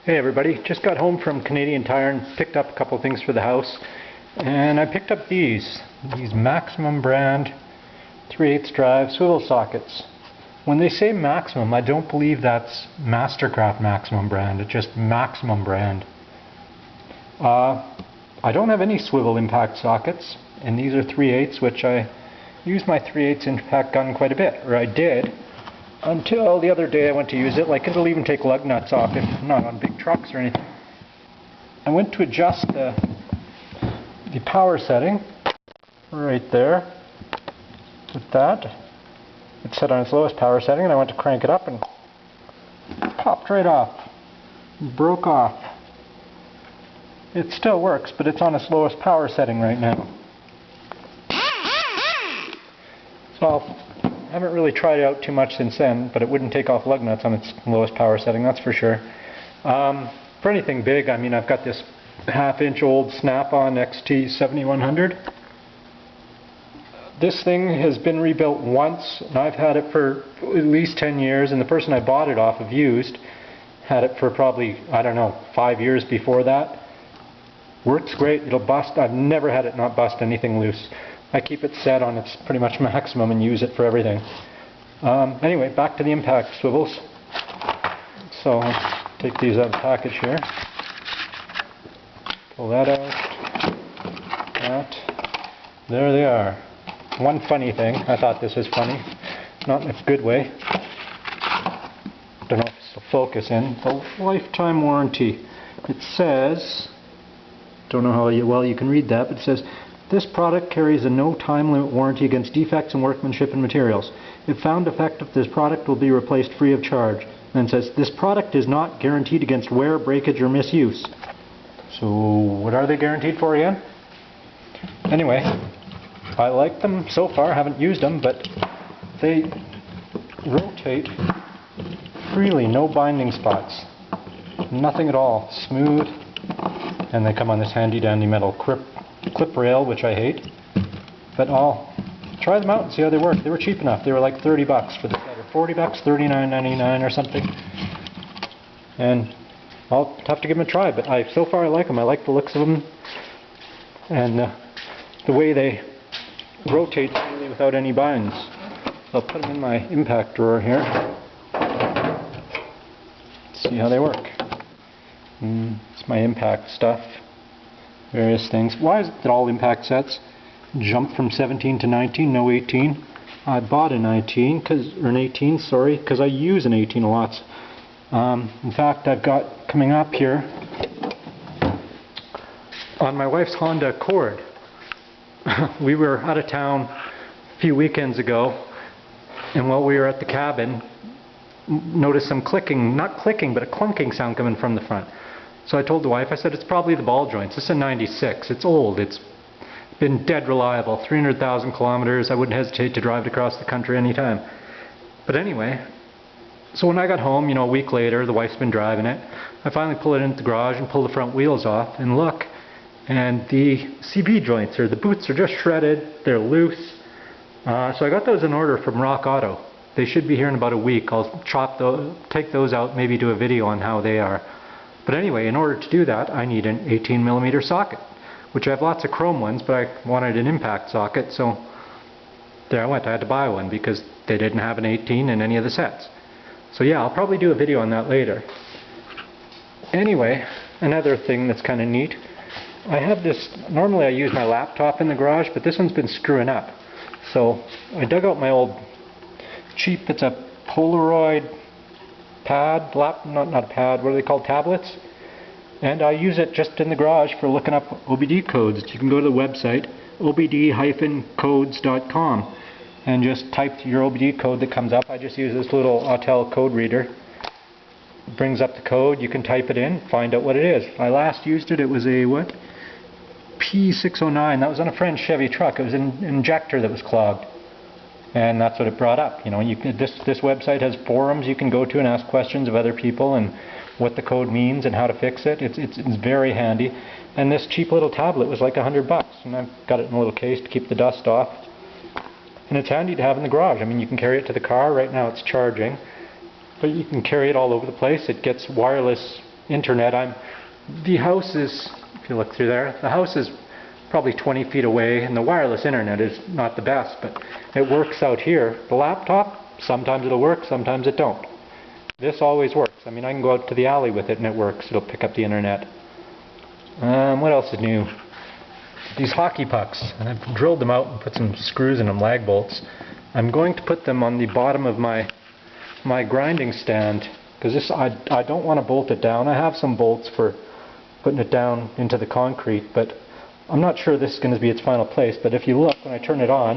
Hey everybody, just got home from Canadian Tire and picked up a couple of things for the house. And I picked up these Maximum brand 3/8 drive swivel sockets. When they say Maximum, I don't believe that's Mastercraft Maximum brand, it's just Maximum brand. I don't have any swivel impact sockets, and these are 3/8, which I use my 3/8 impact gun quite a bit, or I did. Until the other day I went to use it, like it'll even take lug nuts off if not on big trucks or anything. I went to adjust the power setting right there with that. It's set on its lowest power setting, and I went to crank it up and popped right off. Broke off. It still works, but it's on its lowest power setting right now. So I haven't really tried it out too much since then, but it wouldn't take off lug nuts on its lowest power setting, that's for sure. For anything big, I mean, I've got this half-inch old SnapOn XT 7100. This thing has been rebuilt once, and I've had it for at least 10 years, and the person I bought it off of used had it for probably, I don't know, 5 years before that. Works great, it'll bust. I've never had it not bust anything loose. I keep it set on its pretty much maximum and use it for everything. Anyway, back to the impact swivels. So let's take these out of the package here. Pull that out. That. There they are. One funny thing, I thought this was funny, not in a good way. Don't know if this will focus in. The lifetime warranty. It says, don't know how well you can read that, but it says, this product carries a no time limit warranty against defects in workmanship and materials. If found defective, this product will be replaced free of charge. And it says, this product is not guaranteed against wear, breakage, or misuse. So what are they guaranteed for again? Anyway, I like them so far, haven't used them, but they rotate freely, no binding spots. Nothing at all, smooth, and they come on this handy dandy metal clip rail, which I hate, but I'll try them out and see how they work. They were cheap enough. They were like 30 bucks for the set, or 40 bucks, $39.99 or something, and I'll have to give them a try, but so far I like them. I like the looks of them, and the way they rotate freely without any binds. I'll put them in my impact drawer here, see how they work. It's my impact stuff. Various things. Why is it that all impact sets jump from 17 to 19, no 18? I bought an 18, because I use an 18 a lot. In fact, I've got coming up here on my wife's Honda Accord. We were out of town a few weekends ago, and while we were at the cabin, noticed some clicking, not clicking, but a clunking sound coming from the front. So I told the wife, I said, it's probably the ball joints. This is a 96. It's old. It's been dead reliable. 300,000 kilometers. I wouldn't hesitate to drive it across the country anytime. But anyway, so when I got home, a week later, the wife's been driving it. I finally pull it into the garage and pull the front wheels off and look. And the CB joints, or the boots, are just shredded. They're loose. So I got those in order from Rock Auto. They should be here in about a week. I'll take those out, maybe do a video on how they are. But anyway, in order to do that, I need an 18mm socket, which I have lots of chrome ones, but I wanted an impact socket, so there I went. I had to buy one because they didn't have an 18 in any of the sets. So yeah, I'll probably do a video on that later. Anyway, another thing that's kind of neat, I have this, normally I use my laptop in the garage, but this one's been screwing up. So I dug out my old cheap, it's a Polaroid pad, not a pad, what are they called, tablets? And I use it just in the garage for looking up OBD codes. You can go to the website, obd-codes.com, and just type your OBD code that comes up. I just use this little Autel code reader. It brings up the code, you can type it in, find out what it is. If I last used it, it was a, what? P609, that was on a French Chevy truck. It was an injector that was clogged. And that's what it brought up. This website has forums you can go to and ask questions of other people and what the code means and how to fix it. It's very handy. And this cheap little tablet was like $100, and I've got it in a little case to keep the dust off. And it's handy to have in the garage. I mean, you can carry it to the car. Right now it's charging, but you can carry it all over the place. It gets wireless internet. The house is, if you look through there, the house is probably 20 feet away, and the wireless internet is not the best, but it works out here. The laptop, sometimes it'll work, sometimes it don't. This always works. I mean, I can go out to the alley with it and it works. It'll pick up the internet. What else is new? These hockey pucks, and I've drilled them out and put some screws in them, lag bolts. I'm going to put them on the bottom of my grinding stand, because this I don't want to bolt it down. I have some bolts for putting it down into the concrete, but I'm not sure this is going to be its final place. But if you look, when I turn it on,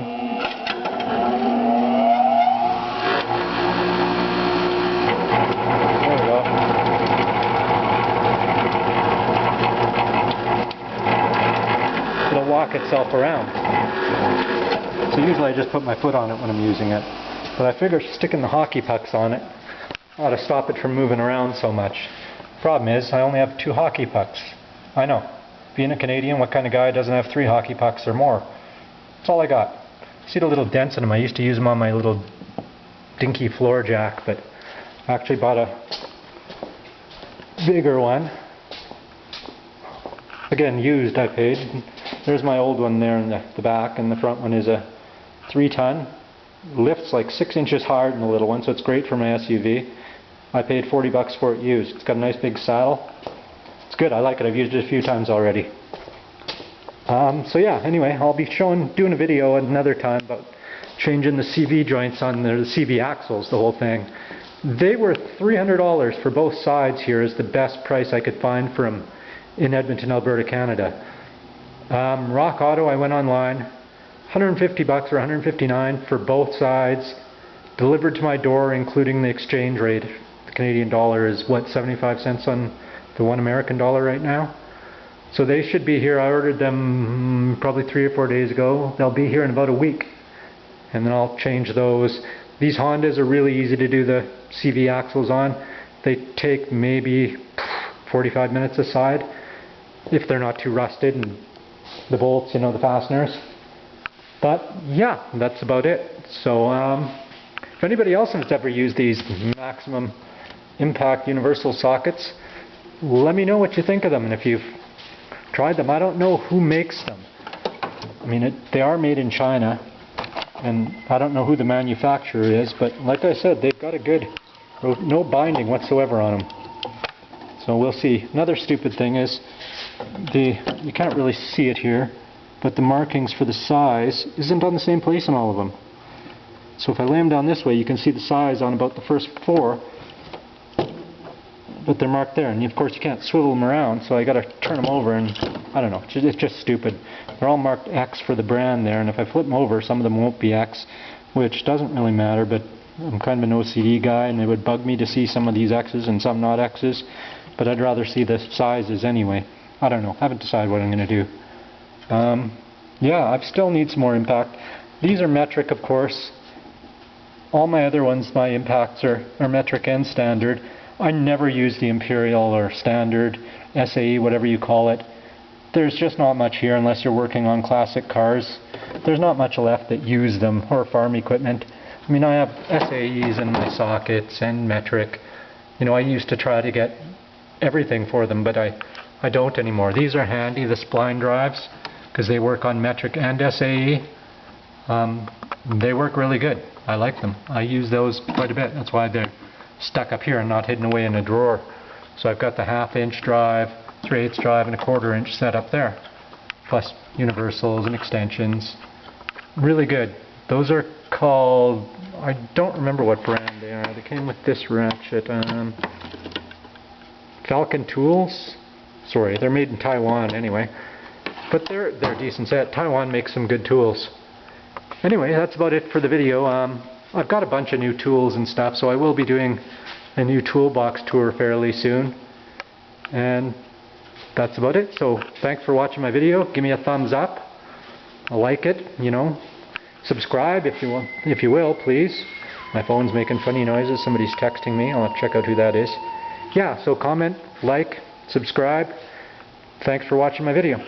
it'll walk itself around. So usually I just put my foot on it when I'm using it. But I figure sticking the hockey pucks on it ought to stop it from moving around so much. Problem is, I only have 2 hockey pucks. I know. Being a Canadian, what kind of guy doesn't have 3 hockey pucks or more? That's all I got. See the little dents in them? I used to use them on my little dinky floor jack, but I actually bought a bigger one. Again, used, I paid. There's my old one there in the back, and the front one is a 3-ton. Lifts like 6 inches higher than the little one, so it's great for my SUV. I paid 40 bucks for it used. It's got a nice big saddle. It's good, I like it. I've used it a few times already. So yeah, anyway, I'll be doing a video another time about changing the CV joints on the CV axles, the whole thing. They were $300 for both sides here, is the best price I could find for them in Edmonton, Alberta, Canada. Rock Auto, I went online, 150 bucks or 159 for both sides, delivered to my door, including the exchange rate. The Canadian dollar is what, 75 cents on the $1 American dollar right now? So they should be here. I ordered them probably 3 or 4 days ago. They'll be here in about a week, and then I'll change those. These Hondas are really easy to do the CV axles on. They take maybe 45 minutes a side, if they're not too rusted, and the bolts, you know, the fasteners. But yeah, that's about it. So if anybody else has ever used these Maximum Impact Universal sockets, let me know what you think of them, and if you've tried them. I don't know who makes them. I mean, they are made in China, and I don't know who the manufacturer is, but like I said, they've got a good, no binding whatsoever on them. So we'll see. Another stupid thing is, you can't really see it here, but the markings for the size isn't on the same place in all of them. So if I lay them down this way, you can see the size on about the first 4, but they're marked there, and of course you can't swivel them around, so I got to turn them over, and I don't know, it's just stupid. They're all marked X for the brand there, and if I flip them over, some of them won't be X, which doesn't really matter, but I'm kind of an OCD guy, and it would bug me to see some of these X's and some not X's, but I'd rather see the sizes anyway. I don't know, I haven't decided what I'm going to do. Yeah, I still need some more impact. These are metric, of course. All my other ones, my impacts are metric and standard. I never use the Imperial or standard, SAE, whatever you call it. There's just not much here unless you're working on classic cars. There's not much left that use them, or farm equipment. I mean, I have SAEs in my sockets and metric. You know, I used to try to get everything for them, but I don't anymore. These are handy, the spline drives, because they work on metric and SAE. They work really good. I like them. I use those quite a bit. That's why they're stuck up here and not hidden away in a drawer. So I've got the 1/2 inch drive, 3/8 drive, and a 1/4 inch set up there, plus universals and extensions. Really good. Those are called, I don't remember what brand they are. They came with this ratchet. Falcon Tools. Sorry, they're made in Taiwan anyway. But they're a decent set. Taiwan makes some good tools. Anyway, that's about it for the video. I've got a bunch of new tools and stuff, so I will be doing a new toolbox tour fairly soon. And that's about it. So thanks for watching my video. Give me a thumbs up. I like it, you know. Subscribe if you want, if you will, please. My phone's making funny noises. Somebody's texting me. I'll have to check out who that is. Yeah, so comment, like, subscribe. Thanks for watching my video.